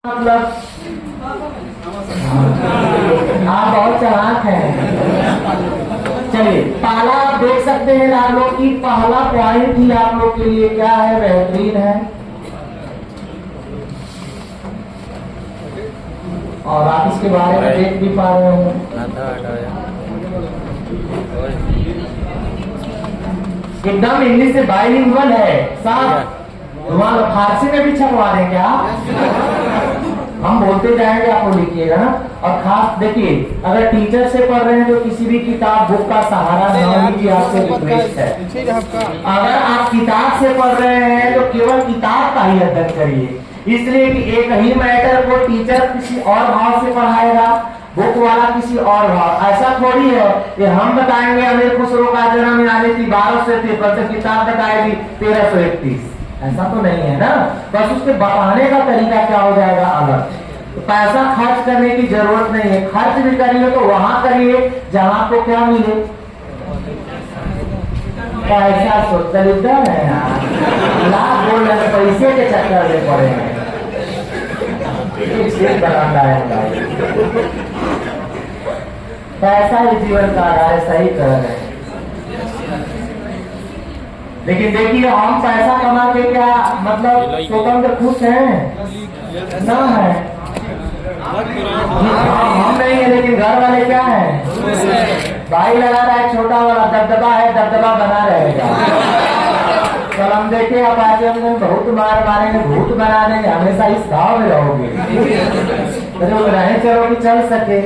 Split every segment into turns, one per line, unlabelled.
मतलब आप बहुत चालाक हैं। चलिए पहला आप देख सकते हैं आप लोग की पहला पॉइंट ही आप लोग के लिए क्या है, बेहतरीन है और आप इसके बारे में देख भी पा रहे होंगे। एकदम इंग्लिश से बाइलिंगुअल है साहब। वहाँ फारसी में भी छपवा दें क्या? हम बोलते जाएंगे, आप वो लिखिएगा ना। और खास देखिए, अगर टीचर से पढ़ रहे हैं तो किसी भी किताब बुक का सहारा न लीजिए, आपसे रिक्वेस्ट है। अगर आप किताब से पढ़ रहे हैं तो केवल किताब का ही अध्ययन करिए, इसलिए कि एक ही मैटर को टीचर किसी और भाव से पढ़ाएगा, बुक वाला किसी और भाव। ऐसा थोड़ी है कि हम बताएंगे अमीर खुसरो का जन्म यानी 1253, किताब बताएगी 1331। ऐसा तो नहीं है ना। बस उसके बताने का तरीका क्या हो जाएगा अलग। तो पैसा खर्च करने की जरूरत नहीं है, खर्च भी करिए तो वहां करिए जहां आपको क्या मिले। पैसा सोचता है यार, लाख बोल रहे पैसे के चक्कर में पड़े हैं। पैसा ही जीवन का आधार, सही कर रहे हैं। लेकिन देखिए, हम पैसा कमा के क्या मतलब स्वतंत्र खुश हैं ना है? हम नहीं है, लेकिन घर वाले क्या है? भाई लगा रहा है छोटा वाला, दबदबा है, दबदबा बना रहेगा। कल हम देखे आप आज हम बहुत मार मारेंगे, भूत बना देंगे, हमेशा इस भाव में रहोगे। तो रहे चलो कि चल सके।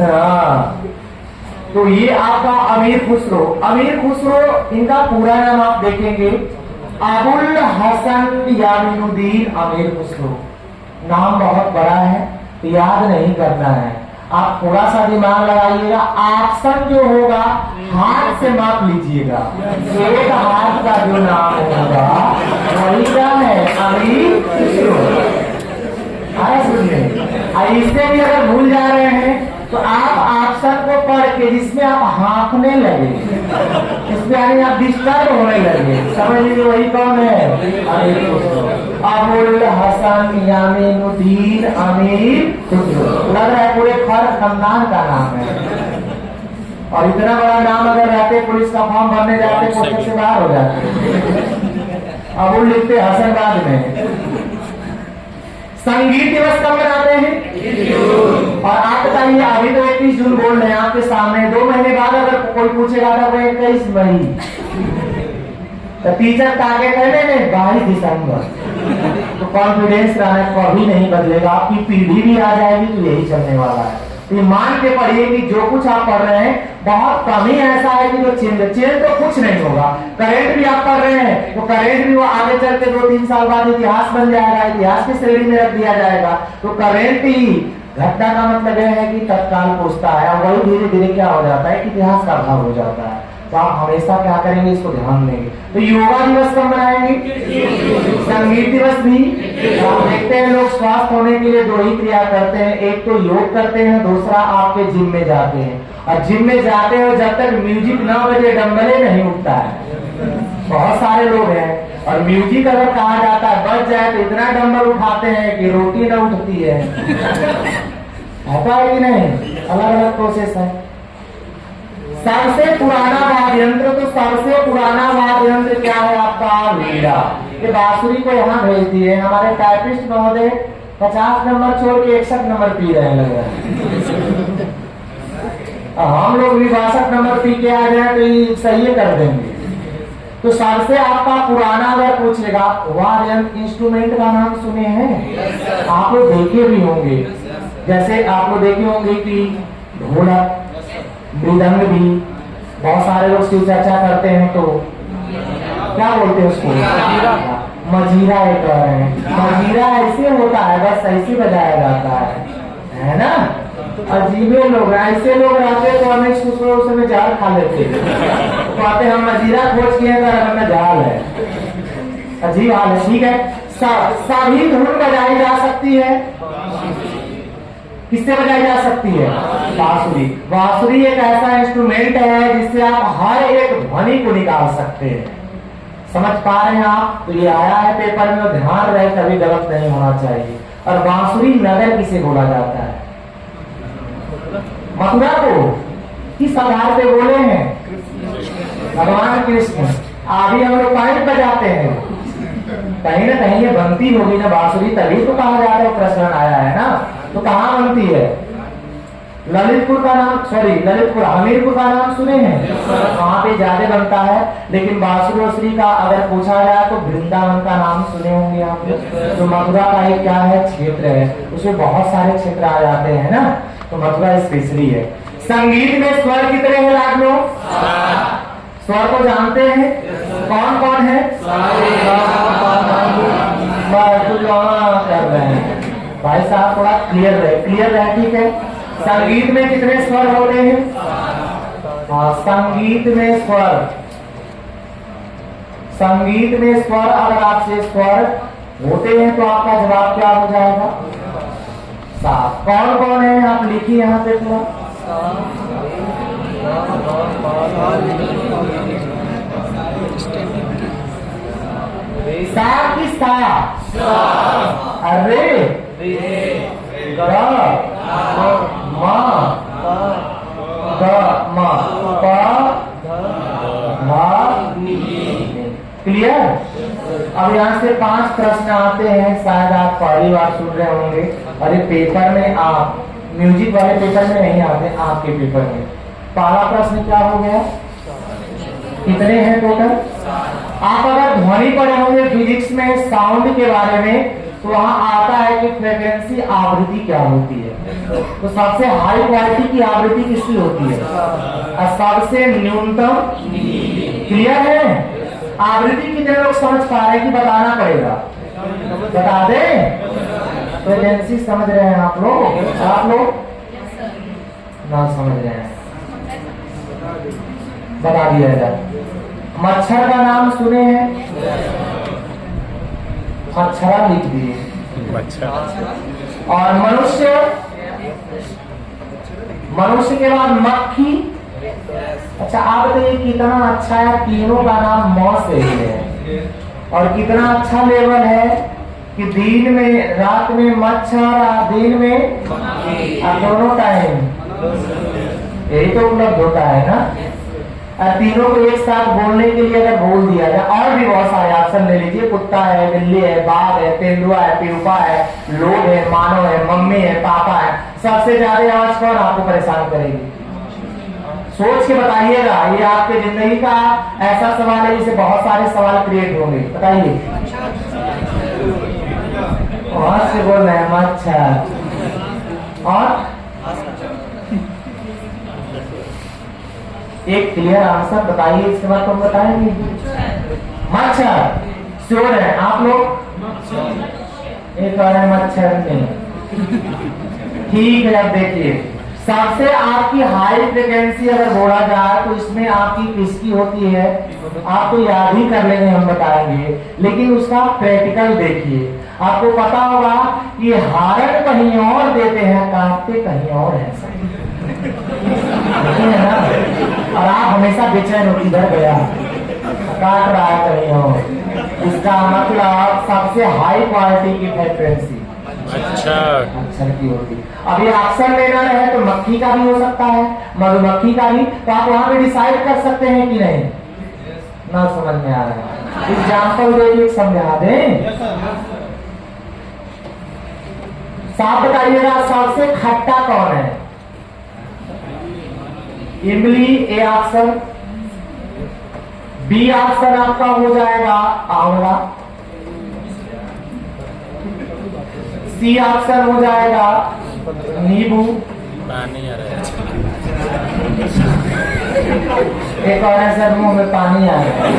हाँ, तो ये आपका अमीर खुसरो। अमीर खुसरो, इनका पूरा नाम आप देखेंगे अबुल हसन यामीनुद्दीन अमीर खुसरो। नाम बहुत बड़ा है, याद नहीं करना है, आप थोड़ा सा दिमाग लगाइएगा। ऑप्शन जो होगा हाथ से माप लीजिएगा, एक हाथ का जो नाम होगा वही क्या है, अमीर खुसरो। सुनिए, इससे भी अगर भूल जा रहे हैं तो आप ऑप्शन को पढ़ के जिसमें आप हाँकने लगे, इसमें यानी आप डिस्टर्ब होने लगे, समझ लीजिए वही कौन है, अबुल हसन यामीनुद्दीन अमीर खुसरो। लग रहा है पूरे फर्द खानदान का नाम है। और इतना बड़ा नाम अगर रहते पुलिस का फॉर्म भरने जाते पोस्टर से बाहर हो जाते। अबुल लिखते हसन बाद में। संगीत दिवस कब मनाते हैं? और आप बताइए, अभी तो 21 जून बोल रहे हैं आपके सामने, 2 महीने बाद अगर कोई पूछेगा तो 21 मई, तो टीचर टारगेट है नहीं 22 दिसंबर। तो कॉन्फिडेंस रहना कभी नहीं बदलेगा, आपकी पीढ़ी भी आ जाएगी तो यही चलने वाला है। तो मान के पढ़िए कि जो कुछ आप पढ़ रहे हैं बहुत कम ही ऐसा है कि जो चेंज तो कुछ नहीं होगा। करेंट भी आप पढ़ रहे हैं तो करेंट भी वो आगे चल के 2-3 साल बाद इतिहास बन जाएगा, इतिहास की श्रेणी में रख दिया जाएगा। तो करेंट ही घटना का मतलब यह है कि तत्काल पूछता है, और वही धीरे धीरे क्या हो जाता है, इतिहास का भाग हो जाता है। तो आप हमेशा क्या करेंगे, इसको ध्यान देंगे। तो योगा दिवस कब मनाएंगे? संगीत दिवस भी। आप देखते हैं लोग स्वास्थ्य होने के लिए 2 ही क्रिया करते हैं, एक तो योग करते हैं, दूसरा आपके जिम में जाते हैं। और जिम में जाते हैं जब तक म्यूजिक न बजे डंबले नहीं उठता है। बहुत सारे लोग हैं और म्यूजिक अगर कहा जाता है बच जाए तो इतना डंबल उठाते हैं कि रोटी न उठती है। होता है कि नहीं? अलग अलग प्रोसेस है। सबसे पुराना वाद्य यंत्र, तो सबसे पुराना वाद्य यंत्र क्या है आपका? वीणा। ये बांसुरी को यहाँ भेज दिए हमारे टाइपिस्ट महोदय, 50 नंबर छोड़ के 61 नंबर पी रहे हैं लग रहा है। हम लोग भी 62 नंबर पी के आ जाए तो ये सही कर देंगे। तो सबसे आपका पुराना अगर पूछेगा, वाद्य यंत्र इंस्ट्रूमेंट का नाम सुने हैं? आप लोग देखे भी होंगे, जैसे आप लोग देखे होंगे कि ढोलक, मृदंग भी। बहुत सारे लोग शिव चर्चा करते हैं तो क्या बोलते हैं उसको? मजीरा ये कह रहे हैं। मजीरा ऐसे होता है, बस ऐसे बजाया जाता है ना? अजीबे लोग, ऐसे लोग रहते तो हमें उस समय जाल खा लेते, कहते हम मजीरा खोज किए तो जाल है। अजीब हाल है। ठीक है, सभी धुन बजाई जा सकती है। किससे बजाई जा सकती है? बांसुरी। बांसुरी एक ऐसा इंस्ट्रूमेंट है जिससे आप हर एक ध्वनि को निकाल सकते हैं। समझ पा रहे हैं आप? तो ये आया है पेपर में, और ध्यान रहे कभी गलत नहीं होना चाहिए। और बांसुरी नगर किसे बोला जाता है? मथुरा को किस आधार पे बोले हैं? भगवान कृष्ण। अभी हम लोग पानी बजाते हैं, कहीं ना कहीं ये बनती होगी ना बांसुरी, तभी तो कहा जाता है प्रश्न आया है ना। तो कहाँ बनती है? ललितपुर का नाम, सॉरी ललितपुर, हमीरपुर का नाम सुने हैं? वहां पे ज्यादा बनता है। लेकिन बांसुरी श्री का अगर पूछा जाए तो वृंदावन का नाम सुने होंगे आप लोग। तो मथुरा का एक क्या है? क्षेत्र है, उसमें बहुत सारे क्षेत्र आ जाते हैं ना, तो मथुरा स्पेशली है। संगीत में स्वर कितने हैं आप लोग? स्वर को जानते हैं? कौन कौन है? कर रहे हैं भाई साहब, थोड़ा क्लियर रहे, ठीक है। संगीत में कितने स्वर हो रहे हैं? हाँ, संगीत में स्वर अगर आपसे स्वर होते हैं तो आपका जवाब क्या हो जाएगा? सात। कौन कौन है आप लिखिए यहाँ पे थोड़ा। सा की सा, अरे क्लियर? अब यहाँ से 5 प्रश्न आते हैं, शायद आप पहली बार सुन रहे होंगे, और ये पेपर में आप म्यूजिक वाले पेपर में नहीं आते, आपके पेपर में। पहला प्रश्न क्या हो गया? कितने हैं टोटल? आप अगर ध्वनि पढ़े होंगे फिजिक्स में साउंड के बारे में, तो वहां आता है कि फ्रीक्वेंसी आवृत्ति क्या होती है। तो सबसे हाई क्वालिटी की आवृत्ति किसकी होती है? और सबसे न्यूनतम। क्लियर है? आवृत्ति कितने लोग समझ पा रहे हैं कि बताना पड़ेगा? बता दें? फ्रीक्वेंसी समझ रहे हैं आप लोग? आप लोग ना समझ रहे हैं, बता दिया जाए। मच्छर का नाम सुने हैं? मच्छरा लिख दिए। और मनुष्य के बाद मक्खी। अच्छा, आप बताइए कितना अच्छा है, तीनों का नाम म से ही है। और कितना अच्छा लेवल है कि दिन में, रात में मच्छर, दिन में दोनों टाइम, यही तो उपलब्ध होता है ना। तीनों को एक साथ बोलने के लिए अगर बोल दिया जाए, और भी बहुत सारे ऑप्शन ले लीजिए। कुत्ता है, बिल्ली है, बाघ है, तेंदुआ है, पिरूपा है, लोग है, मानव है, मम्मी है, पापा है। सबसे ज्यादा आवाज कौन आपको परेशान करेगी? सोच के बताइएगा। ये आपके जिंदगी का ऐसा सवाल है जिससे बहुत सारे सवाल क्रिएट होंगे। बताइए। वहां से बोल रहे हैं मच्छर। और एक क्लियर आंसर बताइए, इसके बाद तुम बताएंगे। मच्छर श्योर है आप लोग? एक और है मच्छर नहीं। ठीक है, अब देखिए, सबसे आपकी हाई फ्रिक्वेंसी अगर बोला जाए तो इसमें आपकी किसकी होती है? आप तो याद ही कर लेंगे, हम बताएंगे, लेकिन उसका प्रैक्टिकल देखिए। आपको पता होगा कि हार्न कहीं और देते हैं, काटते कहीं और है ना। और आप हमेशा बेचैन हो, किधर गया, काट रहा है कहीं और। इसका मतलब सबसे हाई क्वालिटी की फ्रिक्वेंसी अक्षर की होती है। अब ये अक्षर लेना रहे तो मक्खी का भी हो सकता है, मधुमक्खी का भी। तो आप वहां पे डिसाइड कर सकते हैं कि नहीं? ना समझ में आ रहा है, एग्जाम्पल देखिए, समझा दें। साफ बताइएगा, सबसे खट्टा कौन है? इमली ए ऑप्शन, बी ऑप्शन आपका हो जाएगा आंवला, सी ऑप्शन हो जाएगा नींबू।
पानी आ रहा है।
एक और है सर, मुंह में पानी आ रहा है।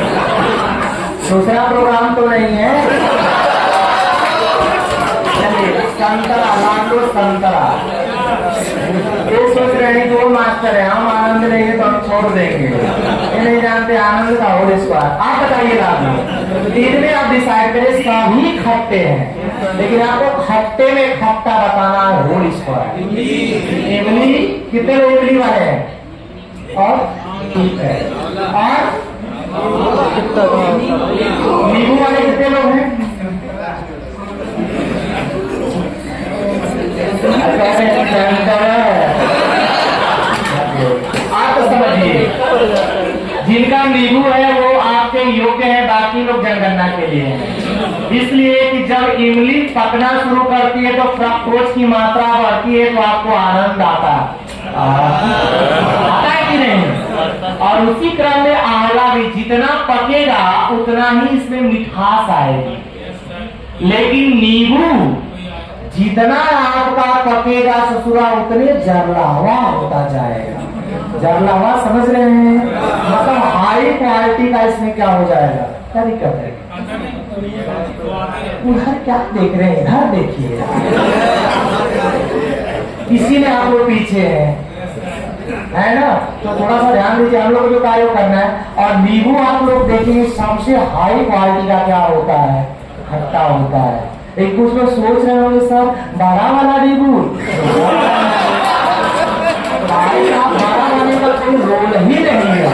दूसरा प्रोग्राम तो नहीं है। चलिए, संतरा, लाडो संतरा। ये सोच रहे हैं कि वो मास्टर है, हम आनंद नहीं है तो हम छोड़ देंगे। ये नहीं जानते आनंद का होल स्क्वायर। आप बताइएगा, तीन में आप डिसाइड करें, सभी खट्टे हैं, लेकिन आपको खट्टे में खट्टा बताना है होल स्क्वायर। इमली, कितने लोग इमली वाले हैं? और ठीक है, और नींबू वाले कितने लोग हैं? आप तो समझिए, जिनका नींबू है वो आपके योग्य है, बाकी लोग जनगणना के लिए हैं। इसलिए कि जब इमली पकना शुरू करती है तो फ्रक्टोज की मात्रा बढ़ती है, तो आपको आनंद आता है कि नहीं? और उसी क्रम में आंवला भी जितना पकेगा उतना ही इसमें मिठास आएगी, लेकिन नींबू जितना आपका पकेगा ससुरा उतने जरलावा होता जाएगा। जरलावा समझ रहे हैं? मतलब हाई क्वालिटी का इसमें क्या हो जाएगा, क्या दिक्कत है? उधर क्या देख रहे हैं, इधर देखिए, इसीलिए आप लोग पीछे है ना? तो थोड़ा सा ध्यान दीजिए, हम लोग को जो कार्य करना है। और नींबू आप लोग देखेंगे सबसे हाई क्वालिटी का क्या होता है, खट्टा होता है। एक कुछ लोग सोच रहे होंगे सर बड़ा वाला नींबू, बड़ा वाले का कोई रोल ही नहीं है,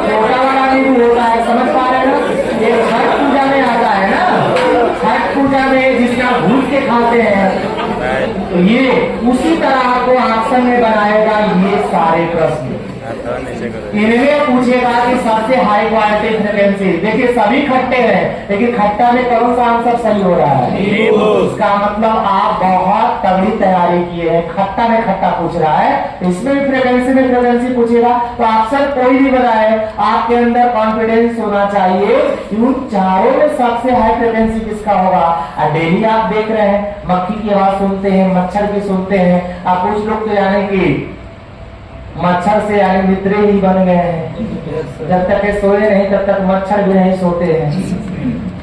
छोटा वाला नींबू होता है, समझ पा रहे हैं ना? ये छठ पूजा में आता है ना, छठ पूजा में जिसका भूज के खाते हैं, तो ये उसी तरह आपको आसन में बनाएगा ये सारे प्रश्न। इनमें पूछेगा कि सबसे हाई क्वालिटी फ्रेग्रेंसी, देखिए सभी खट्टे हैं, लेकिन खट्टा में कौन सा आंसर सही हो रहा है? इसका मतलब आप बहुत तगड़ी तैयारी किए हैं। खट्टा में खट्टा पूछ रहा है, इसमें भी फ्रेग्रेंसी में फ्रेग्रेंसी पूछेगा, तो अक्सर कोई भी बनाए, आपके अंदर कॉन्फिडेंस होना चाहिए। इन चारों में सबसे हाई फ्रेग्रेंसी किसका होगा? डेली आप देख रहे हैं मक्खी की आवाज सुनते हैं, मच्छर की सुनते हैं। आप कुछ लोग तो यानी कि मच्छर से यानी मित्र ही बन गए हैं, जब तक ये सोए नहीं तब तक मच्छर भी नहीं सोते हैं।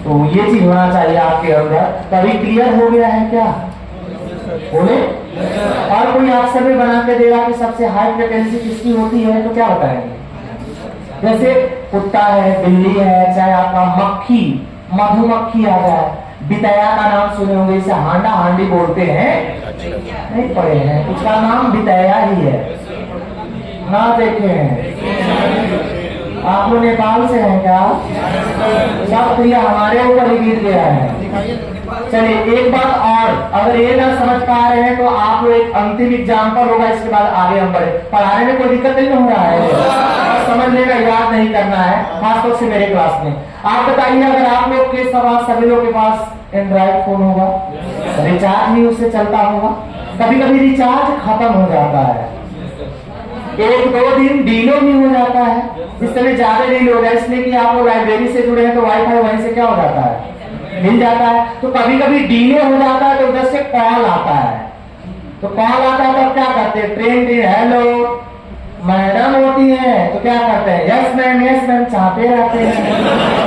तो ये चीज होना चाहिए आपके अंदर। तभी क्लियर हो गया है क्या? बोले? और कोई आपसे भी बना के देगा कि सबसे हाई फ्रिक्वेंसी किसकी होती है, तो क्या बताएंगे? जैसे कुत्ता है, बिल्ली है, चाहे आपका मक्खी, मधुमक्खी आ जाए, बितया का नाम सुने होंगे, इसे हांडा हांडी बोलते हैं, नहीं पढ़े हैं, उसका नाम बितया ही है ना? देखे हैं आप लोग? नेपाल से हैं क्या? सब तो ये हमारे ऊपर ही गिर गया है। चलिए एक बात और, अगर ये ना समझ पा रहे हैं तो आप लोग एक अंतिम एग्जाम्पल होगा, इसके बाद आगे हम बढ़े। पढ़ाने में कोई दिक्कत नहीं हो रहा है, समझने का याद नहीं करना है, खासतौर से मेरे क्लास में। आप बताइए, अगर आप लोग के सवाल सभी लोग के पास एंड्रॉइड फोन होगा, रिचार्ज भी उससे चलता होगा, कभी कभी रिचार्ज खत्म हो जाता है, एक दो दिन डीलो भी हो जाता है। इस तरह ज्यादा डील हो जाए, इसलिए कि आप लोग लाइब्रेरी से जुड़े हैं तो वाईफाई वहीं से क्या हो जाता है, मिल जाता है। तो कभी कभी डीले हो जाता है तो उधर से कॉल आता है, तो कॉल आता है तो क्या करते हैं? ट्रेन डी हेलो मैडम होती है तो क्या करते हैं? यस मैम चाहते रहते हैं।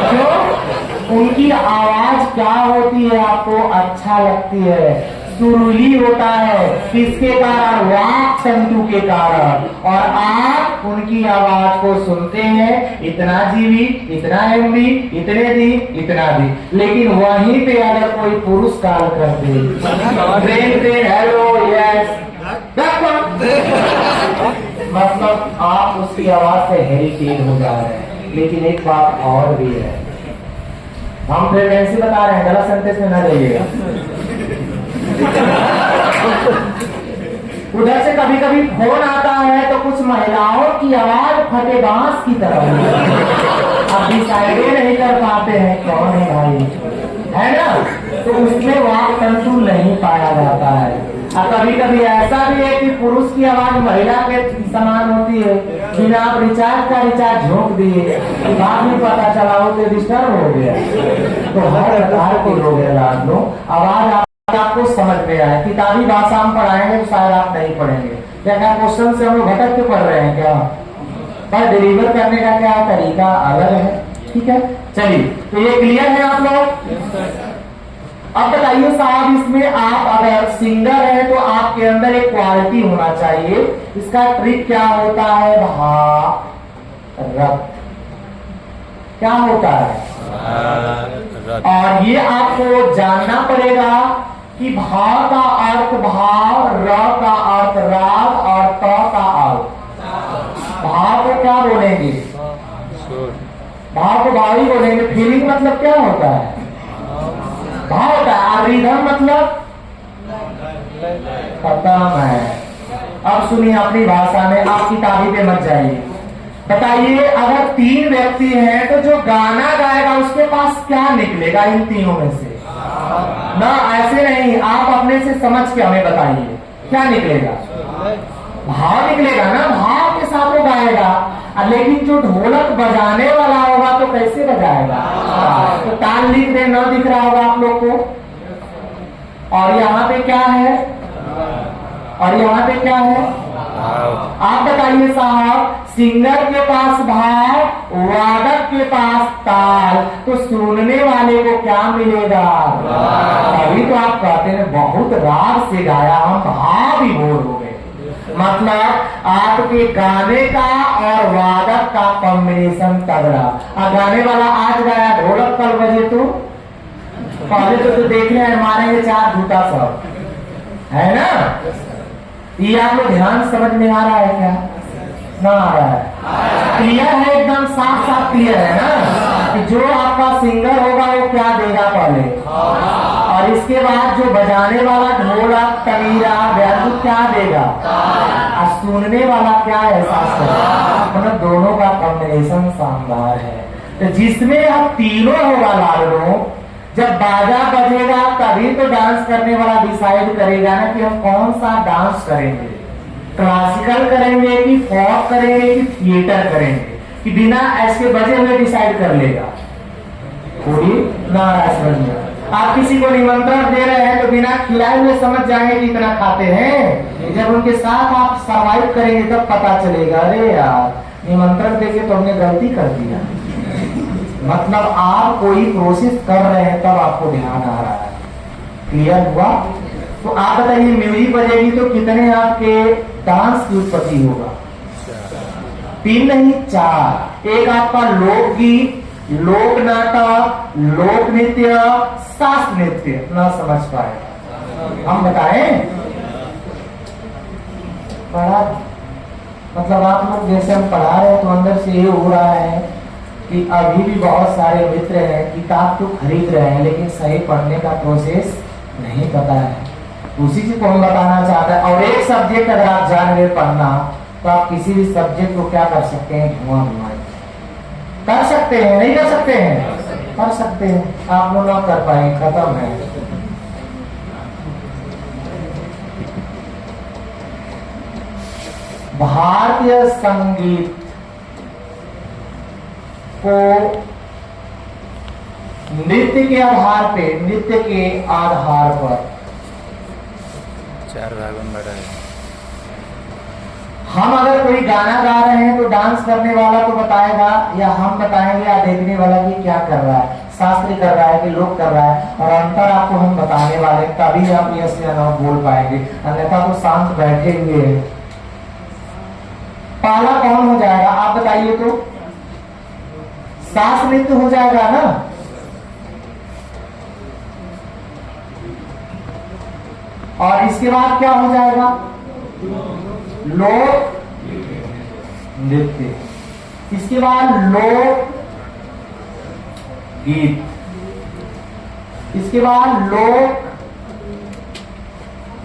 क्यों? उनकी आवाज क्या होती है, आपको अच्छा लगती है, सुरीली होता है, किसके कारण? वाक तंतु के कारण। और आप उनकी आवाज को सुनते हैं, इतना जीबी, इतना एमबी, इतने दी, इतना दी। लेकिन वहीं पे अगर कोई पुरुष कॉल कर दे, ट्रेन पे हेलो यस, मतलब आप उसकी आवाज से हेरिटेज हो जा रहे हैं। लेकिन एक बात और भी है, हम फ्रीक्वेंसी बता रहे हैं, गलत सेंटेंस में ना जाइएगा। उधर से कभी कभी फोन आता है तो कुछ महिलाओं की आवाज फटे बांस की तरह आप डिसाइड नहीं कर पाते हैं कौन है भाई, है ना? तो उसमें वाक तंतु नहीं पाया जाता है। और कभी कभी ऐसा भी है कि पुरुष की आवाज महिला के समान होती है, बिना आप रिचार्ज का रिचार्ज झोंक दिए, बाद में पता चला हो तो डिस्टर्ब हो गया। तो हर प्रकार के लोग हैं आप लोग, आवाज आपको समझ में आए। किताबी भाषा हम पढ़ाएंगे तो शायद आप नहीं पढ़ेंगे। क्या क्या क्वेश्चन से हम लोग भटक के पढ़ रहे हैं क्या? पर डिलीवर करने का क्या तरीका अलग है, ठीक है? चलिए, तो ये क्लियर है आप लोग? अब बताइए साहब, इसमें आप अगर सिंगर है तो आपके अंदर एक क्वालिटी होना चाहिए, इसका ट्रिक क्या होता है? भारत क्या होता है? और ये आपको जानना पड़ेगा कि भाव का अर्थ भाव, र का अर्थ राग और त का अर्थ। भाव को क्या बोलेंगे? भाव को भाव ही बोलेंगे। फीलिंग मतलब क्या होता है? भाव होता है। और रिदम मतलब खत्म है। अब सुनिए अपनी भाषा में, आप किताबी पे मत जाइए। बताइए अगर 3 व्यक्ति हैं तो जो गाना गाएगा उसके पास क्या निकलेगा इन तीनों में से? ना ऐसे नहीं, आप अपने से समझ के हमें बताइए क्या निकलेगा? भाव निकलेगा ना, भाव के साथ वो गाएगा। लेकिन जो ढोलक बजाने वाला होगा तो कैसे बजाएगा? तो ताल लिख रहे, न दिख रहा होगा आप लोग को। और यहाँ पे क्या है? और यहाँ पे क्या है? आप बताइए साहब, सिंगर के पास भाव, वादक के पास ताल, तो सुनने वाले को क्या मिलेगा? अभी तो आप कहते हैं बहुत राग से गाया, हम भाव भी बोल हो गए। मतलब आपके गाने का और वादक का कॉम्बिनेशन तगड़ा। गाने वाला आज गाया, ढोलक कल बजे तो पहले तो देख रहे हैं मारेंगे 4 झूठा सब, है ना? ये आप लोग ध्यान समझ में आ रहा है क्या? ना आ रहा है? क्लियर है, एकदम साफ साफ क्लियर है ना कि जो आपका सिंगर होगा वो क्या देगा पहले, और इसके बाद जो बजाने वाला ढोलक तमीरा बैठू क्या देगा, और सुनने वाला क्या एहसास करेगा। मतलब दोनों का कॉम्बिनेशन शानदार है। तो जिसमें हम तीनों होगा लाडलो, जब बाजा बजेगा तभी तो डांस करने वाला डिसाइड करेगा ना कि हम कौन सा डांस करेंगे, क्लासिकल करेंगे कि फॉक करेंगे कि थिएटर करेंगे, कि बिना ऐसे बजे हुए डिसाइड कर लेगा कोई ना। समझ में, आप किसी को निमंत्रण दे रहे हैं तो बिना खिलाए हुए समझ जाएंगे कि इतना खाते हैं। जब उनके साथ आप सर्वाइव करेंगे तब पता चलेगा अरे यार निमंत्रण देके तो हमने गलती कर दिया। मतलब आप कोई प्रोसेस कर रहे हैं तब आपको ध्यान आ रहा है। क्लियर हुआ? तो आप बताइए म्यूजिक बजेगी तो कितने आपके डांस की उत्पत्ति होगा? 3 नहीं 4। एक आपका लोकगीत, लोक नाटक, लोक नृत्य, शास्त्र नृत्य। ना समझ पाए हम बताएं? पढ़ा मतलब आप लोग जैसे हम पढ़ा रहे हैं तो अंदर से ये हो रहा है कि अभी भी बहुत सारे मित्र हैं किताब तो खरीद रहे हैं लेकिन सही पढ़ने का प्रोसेस नहीं पता है। उसी चीज को हम बताना चाहते हैं। और एक सब्जेक्ट अगर आप जान गए पढ़ना तो आप किसी भी सब्जेक्ट को क्या कर सकते हैं? धुआं कर सकते हैं। नहीं कर सकते हैं? कर सकते हैं। आप लोग ना कर पाएंगे, खत्म है। भारतीय संगीत को नृत्य के आधार पर
4 भागों में बटा है।
हम अगर कोई गाना गा रहे हैं तो डांस करने वाला तो बताएगा या हम बताएंगे या देखने वाला कि क्या कर रहा है, शास्त्री कर रहा है कि लोग कर रहा है, और अंतर आपको हम बताने वाले, तभी आप यस या नो बोल पाएंगे, अन्यथा तो शांत बैठे हुए हैं। पहला कौन हो जाएगा आप बताइए? तो शास्त्र नृत्य हो जाएगा ना। और इसके बाद क्या हो जाएगा? लोक नृत्य। इसके बाद लोक गीत। इसके बाद लोक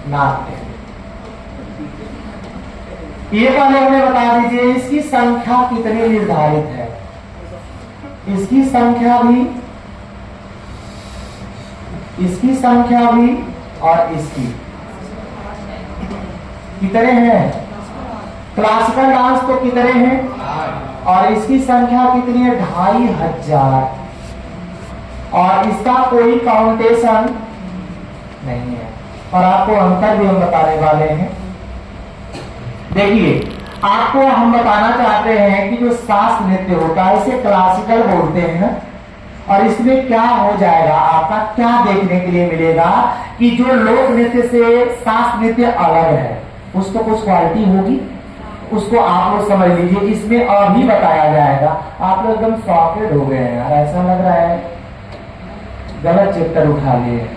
नाट्य। ये पहले हमें बता दीजिए इसकी संख्या कितनी निर्धारित है? इसकी संख्या भी और इसकी कितने हैं? क्लासिकल डांस तो कितने हैं? और इसकी संख्या कितनी है? 2500। और इसका कोई काउंटेशन नहीं है। और आपको अंतर भी हम बताने वाले हैं। देखिए आपको हम बताना चाहते हैं कि जो शास्त्र नृत्य होता है इसे क्लासिकल बोलते हैं ना। और इसमें क्या हो जाएगा, आपका क्या देखने के लिए मिलेगा कि जो लोक नृत्य से शास्त्र नृत्य अलग है, उसको कुछ क्वालिटी होगी, उसको आप लोग समझ लीजिए। इसमें अभी बताया जाएगा। आप लोग एकदम शॉकेड हो गए हैं यार, ऐसा लग रहा है गलत चैप्टर उठा लिए।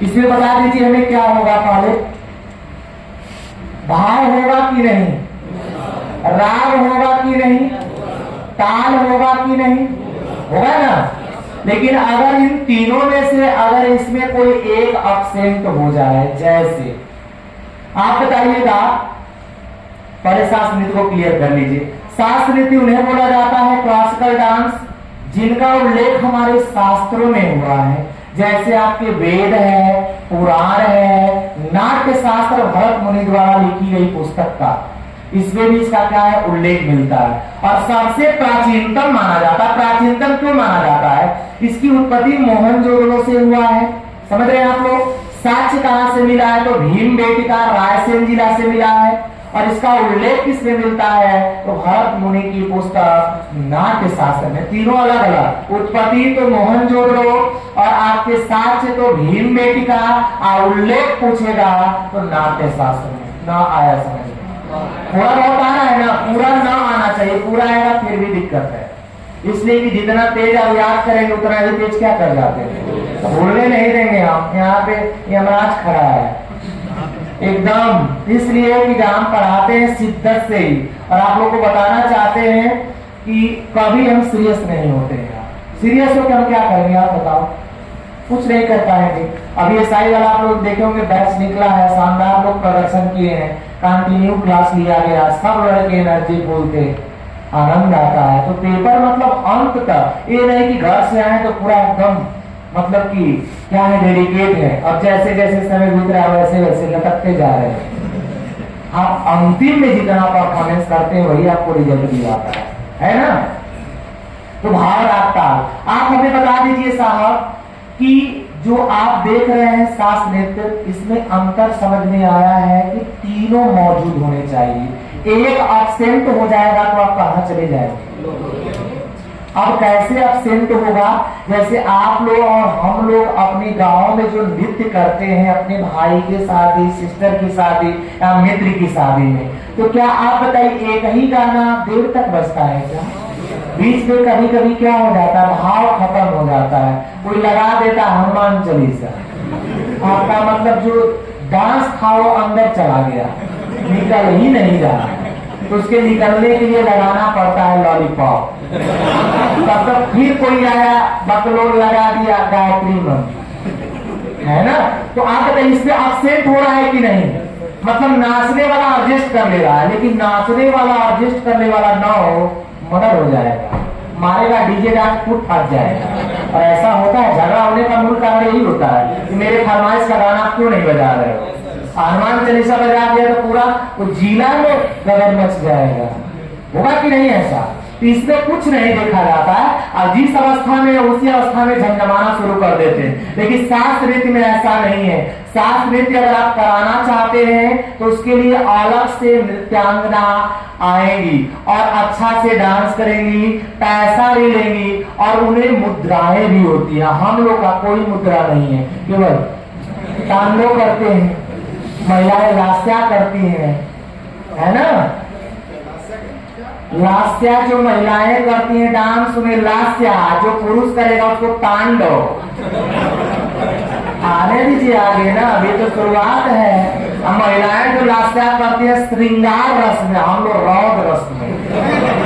इसमें बता दीजिए हमें क्या होगा, पहले भाव होगा कि नहीं, राग होगा कि नहीं, ताल होगा कि नहीं, होगा ना। लेकिन अगर इन तीनों में से अगर इसमें कोई एक अब्सेंट हो जाए, जैसे आप बताइएगा, पहले शास्त्र नृत्य को क्लियर कर लीजिए। शास्त्र नृत्य उन्हें बोला जाता है क्लासिकल डांस जिनका उल्लेख हमारे शास्त्रों में हुआ है, जैसे आपके वेद है, पुराण है, नाट्य शास्त्र भरत मुनि द्वारा लिखी गई पुस्तक का, इसमें भी इसका क्या है, उल्लेख मिलता है। और सबसे प्राचीनतम माना जाता है। प्राचीनतम क्यों माना जाता है? इसकी उत्पत्ति मोहनजोदड़ो से हुआ है, समझ रहे हैं आप लोग। साक्ष्य कहां से मिला है? तो भीम बेटिका रायसेन जिला से मिला है। और इसका उल्लेख किसमें मिलता है? तो भरत मुनि की पुस्तक नाट्य शास्त्र में। तीनों अलग अलग, उत्पत्ति तो मोहनजोदड़ो और आपके साक्ष्य तो भीम बेटिका, और उल्लेख पूछेगा तो नाट्य शास्त्र में। ना आया समझ में? थोड़ा बहुत आना है ना, पूरा ना आना चाहिए, पूरा आएगा फिर भी दिक्कत है। इसलिए कि जितना तेज आप याद करेंगे उतना ही तेज क्या कर जाते हैं, तो भूलने नहीं देंगे हम। यहाँ पे यमराज खड़ा है एकदम, इसलिए कि हम पढ़ाते हैं शिद्दत से ही, और आप लोग को बताना चाहते हैं कि कभी हम सीरियस नहीं होते हैं। सीरियस होकर हम क्या करेंगे आप बताओ? कुछ नहीं कर पाएंगे। अभी एसआई वाला आप लोग देखे होंगे, बैच निकला है, शानदार लोग प्रदर्शन किए हैं, कंटिन्यू क्लास लिया गया, सब लड़के एनर्जी बोलते, आनंद आता है। तो पेपर मतलब अंत तक, ये नहीं कि घर से आए तो पूरा एकदम मतलब कि क्या है, डेडिकेट है, और जैसे जैसे समय बीत रहा है वैसे वैसे लटकते जा रहे हैं। आप अंतिम में जितना परफॉर्मेंस करते हैं वही आपको रिजल्ट भी आता है ना। तो भाव रागता आप हमें बता दीजिए साहब कि जो आप देख रहे हैं शास्त्र नृत्य, इसमें अंतर समझ में आया है कि तीनों मौजूद होने चाहिए। एक एब्सेंट हो जाएगा तो आप कहां चले जाएंगे? अब कैसे एब्सेंट होगा? जैसे आप लोग और हम लोग अपने गांव में जो नृत्य करते हैं अपने भाई की शादी, सिस्टर की शादी या मित्र की शादी में, तो क्या आप बताइए एक ही गाना देर तक बजता है क्या? बीच में कभी कभी क्या हो जाता है, भाव खत्म हो जाता है, कोई लगा देता हनुमान चालीसा, आपका मतलब जो डांस था वो अंदर चला गया, निकल ही नहीं रहा, तो उसके निकलने के लिए लगाना पड़ता है लॉलीपॉप। तब तक फिर कोई आया, बकलोल लगा दिया गायत्री मंत्र, है ना। तो आप बताइए इसमें एब्सेंट हो रहा है कि नहीं? मतलब नाचने वाला एडजस्ट कर ले रहा है, लेकिन नाचने वाला एडजस्ट करने वाला ना हो, मर्डर हो जाएगा, मारेगा डीजे डांस, फुट फट जाएगा। और ऐसा होता है, झगड़ा होने का मूल कारण यही होता है कि मेरे फरमाइश का गाना क्यों नहीं बजा रहे हो। हनुमान चालीसा बजा दिया तो पूरा वो जिला में गदर मच जाएगा, होगा कि नहीं ऐसा? तो इसमें कुछ नहीं देखा जाता है, और जिस अवस्था में उसी अवस्था में झमझमाना शुरू कर देते हैं। लेकिन शास्त्र नृत्य में ऐसा नहीं है। शास्त्र नृत्य अगर आप कराना चाहते हैं तो उसके लिए अलग से नृत्यांगना आएंगी और अच्छा से डांस करेंगी, पैसा भी लेंगी, और उन्हें मुद्राएं भी होती है। हम लोग का कोई मुद्रा नहीं है, केवल तांडव करते हैं, महिलाएं लास्या करती हैं, है ना। लास्या जो महिलाएं करती हैं डांस, उन्हें लास्या, जो पुरुष करेगा उसको तांडव। आने दीजिए आगे ना, अभी तो शुरुआत है। अब महिलाएं जो लास्या करती है श्रृंगार रस में, हम लोग रौद रस में,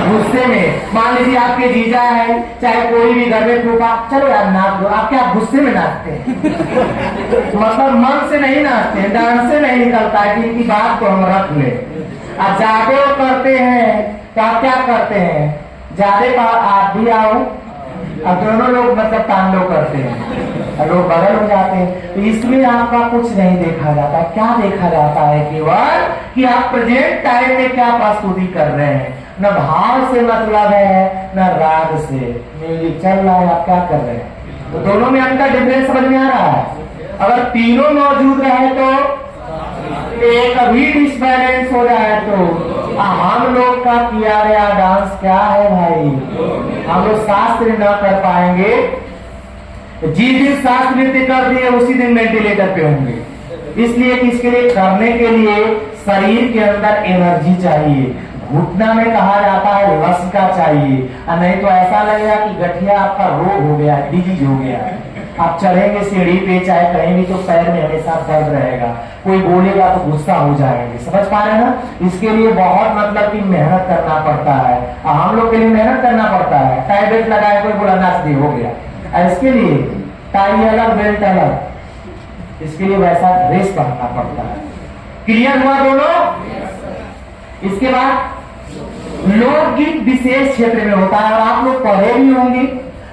गुस्से में। मान लीजिए आपके जीजा है, चाहे कोई भी घर में फूफा, चलो यार नाच दो, आप क्या गुस्से में नाचते हैं? मतलब मन से नहीं नाचते, डांस से नहीं निकलता है कि इनकी बात को हम रख ले। अब ज्यादा करते हैं तो आप क्या करते हैं, ज्यादा आप भी आओ, अब दोनों लोग मतलब तांडव करते हैं, लोग बगल हो जाते हैं। तो इसमें आपका कुछ नहीं देखा जाता। क्या देखा जाता है? केवल कि आप प्रेजेंट टाइम में क्या प्रस्तुति कर रहे हैं। न भाव से मतलब है न राग से, म्यूजिक चल रहा है, आप क्या कर रहे हैं। तो दोनों में अंतर डिफरेंस समझ में आ रहा है। अगर तीनों मौजूद रहे तो एक भी डिसबैलेंस हो जाए तो हम लोग का किया गया डांस क्या है भाई, हम लोग शास्त्र न कर पाएंगे। जिस दिन शास्त्र नृत्य कर दिए उसी दिन वेंटिलेटर पे होंगे। इसलिए कि इसके लिए करने के लिए शरीर के अंदर एनर्जी चाहिए, घुटना में कहा जाता है लसिका चाहिए, और नहीं तो ऐसा लगेगा कि गठिया आपका रोग हो गया, डिजीज हो गया। आप चढ़ेंगे सीढ़ी पे चाहे कहीं भी तो पैर में हमेशा दर्द रहेगा, कोई बोलेगा तो गुस्सा हो जाएंगे। समझ पा रहे हैं ना? इसके लिए बहुत मतलब कि मेहनत करना पड़ता है। हम लोग के लिए मेहनत करना पड़ता है। टाई बेल्ट लगाए, कोई बोला नाच दी हो गया। इसके लिए टाई अलग बेल्ट अलग, इसके लिए वैसा ड्रेस पहनना पड़ता है। क्लियर हुआ दोनों? इसके बाद लोकगीत विशेष क्षेत्र में होता है और आप लोग पढ़े भी होंगे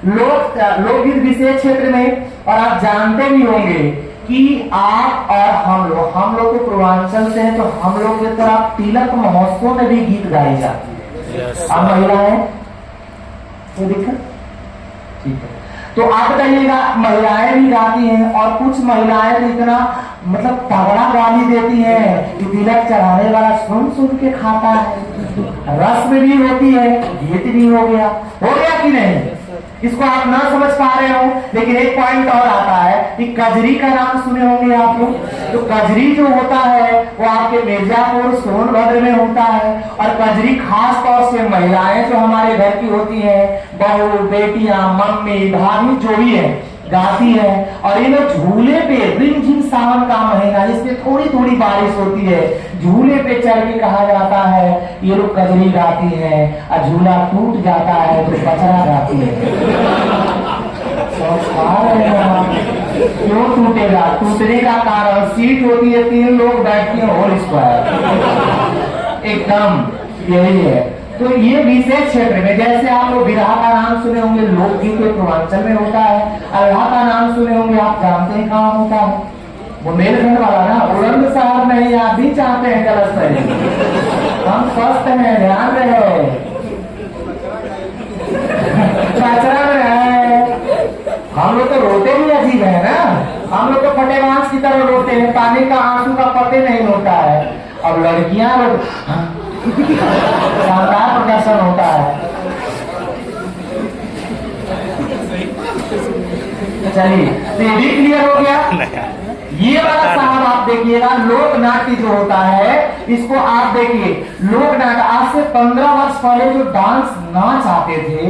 लोकगीत विशेष क्षेत्र में, और आप जानते भी होंगे कि आप और हम लोग तो पूर्वांचल से हैं, तो हम लोग की तरफ तिलक महोत्सव में भी गीत गाई जाती है। अब महिलाएं तो दिक्कत ठीक है, तो आप बताइएगा महिलाएं भी गाती हैं, और कुछ महिलाएं तो इतना मतलब तगड़ा गाली देती हैं कि तिलक चढ़ाने वाला सुन सुन के खाता है। रस्म भी होती है, गीत भी हो गया कि नहीं? इसको आप ना समझ पा रहे हो, लेकिन एक पॉइंट और आता है कि कजरी का नाम सुने होंगे आप लोग। तो कजरी जो होता है वो आपके मिर्जापुर सोनभद्र में होता है, और कजरी खास तौर से महिलाएं जो हमारे घर की होती हैं, बहू, बेटियां, मम्मी, भाभी जो भी है, गाती है। और ये लोग झूले पे रिमझिम सावन का महीना जिसमें थोड़ी थोड़ी बारिश होती है, झूले पे चढ़ के कहा जाता है ये लोग कजरी गाती है, और झूला टूट जाता है तो बचरा गाती है। क्यों टूटेगा? टूटने का कारण सीट होती है, 3 लोग बैठते हैं होल स्क्वायर, एकदम यही है। तो ये विशेष क्षेत्र में, जैसे आप लोग विरह का नाम सुने होंगे, लोकगीत के पूर्वांचल में होता है। अल्लाह का नाम सुने होंगे, आप जानते हैं कहाँ होता है? वो मेलखंड वाला ना, बुलंदशहर नहीं। आप भी चाहते हैं गलत सही, हम स्वस्थ हैं, ध्यान रहे, कचरा में रहे। हम लोग तो रोते भी अजीब है ना, हम लोग तो फटे मांस की तरह रोते हैं, पानी का आंसू का पते नहीं होता है। अब लड़कियां शानदार प्रदर्शन होता है। चलिए, तो ये भी क्लियर हो गया। ये वाला साहब आप देखिएगा, लोक नाट्य जो होता है, इसको आप देखिए, लोक नाट्य आज से 15 वर्ष पहले जो डांस नाच आते थे,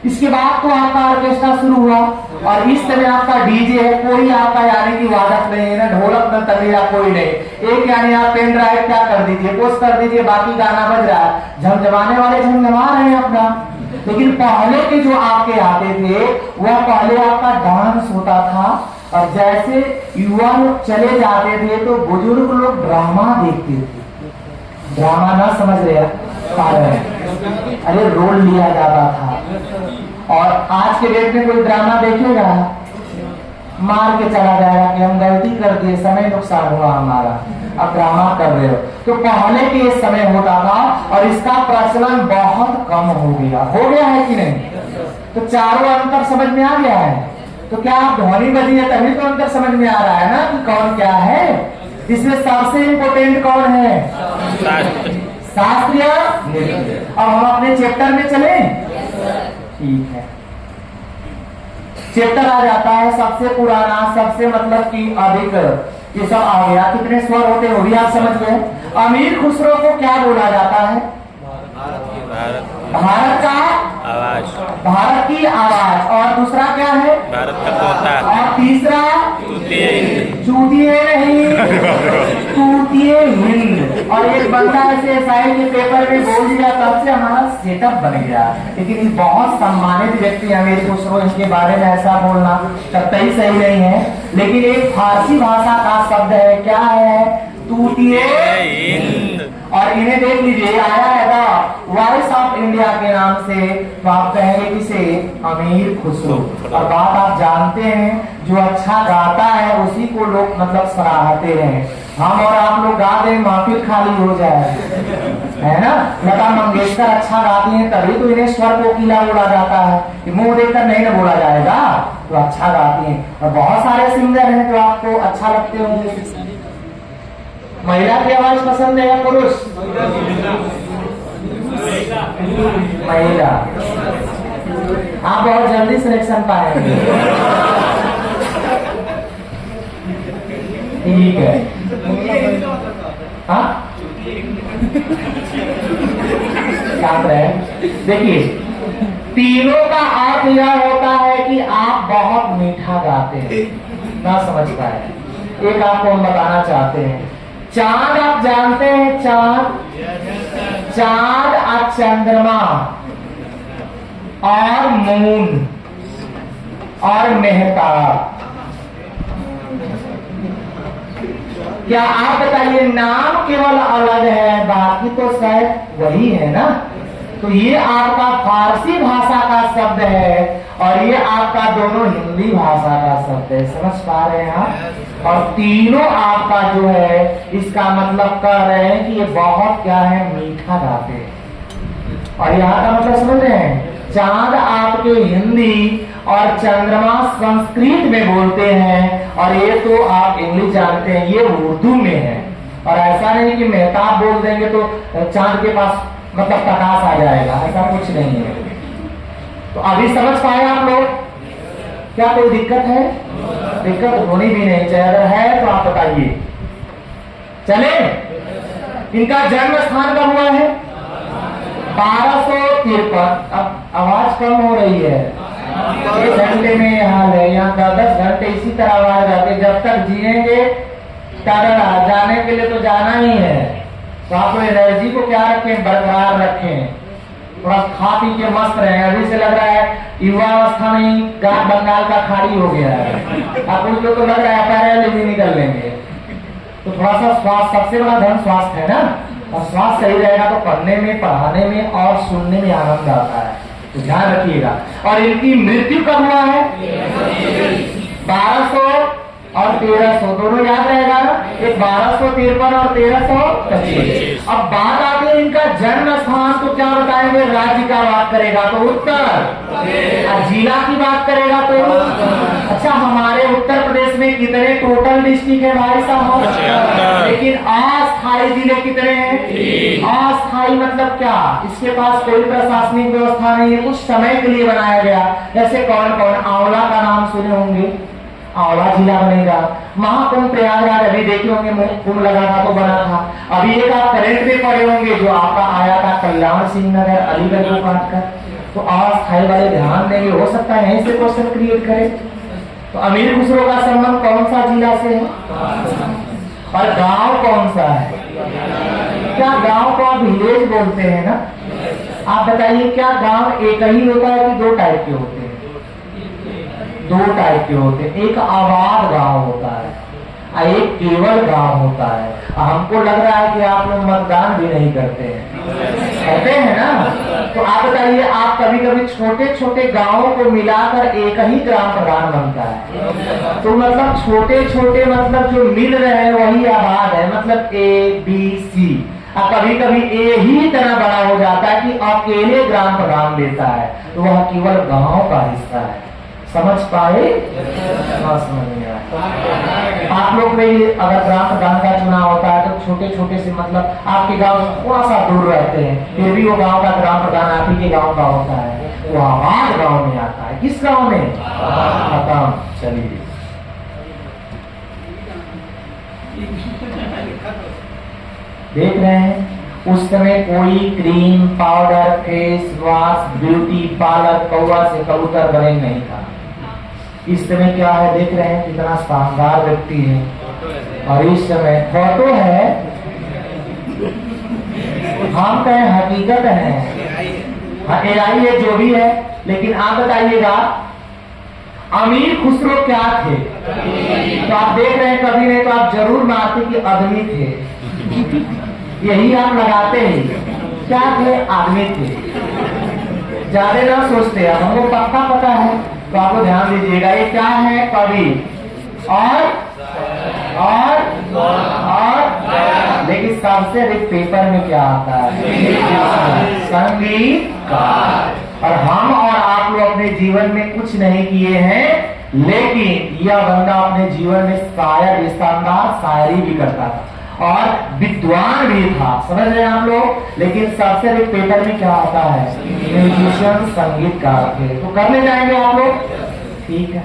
इसके बाद तो आपका ऑर्केस्ट्रा शुरू हुआ, और इस समय आपका डीजे है। कोई आपका यानी कि वादक नहीं है ना, ढोलक न तबला कोई नहीं। एक यानी आप पेन ड्राइव क्या कर दीजिए, पोस्ट कर दीजिए, बाकी गाना बज रहा है, झमझमाने वाले झमझमा रहे हैं अपना। लेकिन पहले के जो आपके आते थे, वह पहले आपका डांस होता था, और जैसे युवा लोग चले जाते थे तो बुजुर्ग लोग ड्रामा देखते थे। ड्रामा ना समझ रहे, अरे रोल लिया जाता था। और आज के डेट में कोई ड्रामा देखेगा, मार के चला जाएगा कि हम गलती कर दिए, समय नुकसान हुआ हमारा, अब ड्रामा कर रहे हो। तो पहले के इस समय होता था, और इसका प्रचलन बहुत कम हो गया है कि नहीं? तो चारों अंतर समझ में आ गया है। तो क्या आप ध्वनि बजी है तभी तो अंतर समझ में आ रहा है ना कि कौन क्या है। इसमें सबसे इम्पोर्टेंट कौन है? शास्त्रीय। अब हम अपने चैप्टर में चले, ठीक है। चैप्टर आ जाता है सबसे पुराना, सबसे मतलब कि अधिक, ये सब आ गया। कितने स्वर होते हैं वो भी आप समझ गए। अमीर खुसरो को क्या बोला जाता है? भारत का आवाज, भारत की आवाज। और दूसरा क्या है? भारत का तोता। और तीसरा चूतिए नहीं, तूतिए हिंद। और एक बंदा ऐसे एसआई के पेपर में बोल दिया, तब से हमारा सेटअप बन गया। लेकिन बहुत सम्मानित व्यक्ति है अमीर खुसरो, इनके बारे में ऐसा बोलना कतई सही नहीं है। लेकिन एक फारसी भाषा का शब्द है, क्या है? तूतिए हिंद। और इन्हें देख लीजिए, आया है वॉइस ऑफ इंडिया के नाम से, तो आप कहेंगे किसे? अमीर खुसरो। और बात आप जानते हैं, जो अच्छा गाता है उसी को लोग मतलब सराहते हैं। हम और आप लोग गा दें, महफिल खाली हो जाए, है ना? लता मंगेशकर अच्छा गाती हैं, तभी तो इन्हें स्वर कोकिला बोला जाता है। मुंह देखकर नहीं ना बोला जाएगा, तो अच्छा गाती हैं। और बहुत सारे सिंगर हैं जो आपको अच्छा लगते होंगे। महिला की आवाज पसंद है या पुरुष? महिला। आप बहुत जल्दी सिलेक्शन पाएंगे, ठीक है। हाँ, देखिए तीनों का अर्थ यह होता है कि आप बहुत मीठा गाते हैं। ना समझ पाए। एक आपको हम बताना चाहते हैं, चांद आप जानते हैं, चांद और चंद्रमा और मून और मेहताब, क्या आप बताइए, नाम केवल अलग है, बाकी तो शायद वही है ना। तो ये आपका फारसी भाषा का शब्द है और ये आपका दोनों हिंदी भाषा का शब्द है। समझ पा रहे हैं आप? और तीनों आपका जो है इसका मतलब कह रहे हैं कि ये बहुत क्या है, मीठा गाते हैं। और यहाँ का मतलब समझ रहे हैं, चांद आपके हिंदी और चंद्रमा संस्कृत में बोलते हैं और ये तो आप इंग्लिश जानते हैं, ये उर्दू में है। और ऐसा नहीं कि मेहताब बोल देंगे तो चांद के पास मतलब प्रकाश आ जाएगा, ऐसा कुछ नहीं है। तो अभी समझ पाए आप लोग? क्या कोई दिक्कत है? दिक्कत होनी भी नहीं चाहिए, अगर है तो आप बताइए। चले, इनका जन्म स्थान कब हुआ है? 1253। अब आवाज कम हो रही है, 1 घंटे में ये हाल है। यहाँ 10 घंटे इसी तरह आवाज आती, जब तक जिएंगे तगड़ा, जाने के लिए तो जाना ही है। तो आप एनर्जी को क्या रखें, बरकरार रखें, थोड़ा खा पी के मस्त रहे। अभी से लग रहा है युवा अवस्था में गांव बंगाल का खाड़ी हो गया है, आप कुछ लोग तो लग रहा है पैरालिसिस निकल लेंगे। तो थोड़ा सा स्वास्थ्य, सबसे बड़ा धन स्वास्थ्य है ना, और स्वास्थ्य सही रहेगा तो पढ़ने में, पढ़ाने में और सुनने में आनंद आता है। तो ध्यान रखिएगा। और इनकी मृत्यु कब हुआ है? 1200 और 1300, दोनों याद रहेगा ना, एक 1253 और 1325। अब बात आती है इनका जन्म स्थान, तो क्या बताएंगे? राज्य का बात करेगा तो उत्तर, और जिला की बात करेगा तो अच्छा, हमारे उत्तर प्रदेश में कितने टोटल डिस्ट्रिक्ट है भाई साहब? लेकिन अस्थायी जिले कितने हैं? अस्थायी मतलब क्या? इसके पास कोई प्रशासनिक व्यवस्था नहीं है, कुछ समय के लिए बनाया गया। जैसे कौन कौन? आंवला का नाम सुने होंगे, आंवला जिला बनेगा। महाकुंभ प्रयागराज अभी देखे होंगे, कुंभ लगा था तो बना था। अभी एक आप करंट में पढ़े होंगे जो आपका आया था कल्याण सिंह नगर अलीगढ़ को काट कर। तो अस्थायी वाले ध्यान देंगे, हो सकता है यहीं से क्वेश्चन क्रिएट करे। तो अमीर खुसरो का संबंध कौन सा जिला से है और गांव कौन सा है? क्या गांव को आप विलेज बोलते हैं ना? आप बताइए, क्या गांव एक ही होता है कि 2 टाइप के होते हैं? 2 टाइप के होते हैं, एक आबाद गांव होता है और एक केवल गांव होता है। हमको लग रहा है कि आप लोग मतदान भी नहीं करते हैं, कहते हैं ना? तो आप बताइए, आप कभी कभी छोटे छोटे गांवों को मिलाकर एक ही ग्राम प्रधान बनता है। तो मतलब छोटे छोटे मतलब जो मिल रहे हैं वही आबाद है, मतलब ABC। अब कभी कभी ए ही इतना बड़ा हो जाता है कि अकेले ग्राम प्रधान देता है, तो वह केवल गांव का हिस्सा है। समझ पाए? समझ नहीं आया। आप लोग में अगर ग्राम प्रधान का चुनाव होता है तो छोटे छोटे से मतलब आपके गांव थोड़ा सा दूर रहते हैं, फिर भी वो गांव का ग्राम प्रधान आप ही के गांव का होता है, वो आबाद गांव में आता है। किस गांव में? खत्म। चलिए, देख रहे हैं उस समय कोई cream, powder, face wash, beauty parlour, कौवा से कबूतर बने नहीं था। इस समय क्या है, देख रहे हैं कितना शानदार व्यक्ति है। और इस समय फोटो है, हम कहें हकीकत है, AI है जो भी है। लेकिन आप बताइएगा अमीर खुसरो क्या थे? तो आप देख रहे हैं, कभी नहीं तो आप जरूर मानते कि आदमी थे, यही आप लगाते हैं। क्या थे? आदमी थे। ज्यादा ना सोचते, हमको पक्का पता है, तो आपको ध्यान दीजिएगा। ये क्या है? कवि और लेकिन सबसे अधिक पेपर में क्या आता है? संगीतकार। और हम और आप लोग अपने जीवन में कुछ नहीं किए हैं, लेकिन यह बंदा अपने जीवन में शायर, शानदार शायरी भी करता था और विद्वान भी था। समझ रहे हैं आप लोग? लेकिन सबसे अधिक पेपर में क्या आता है? म्यूजिशियन, संगीतकार थे। तो करने जाएंगे आप लोग? ठीक है।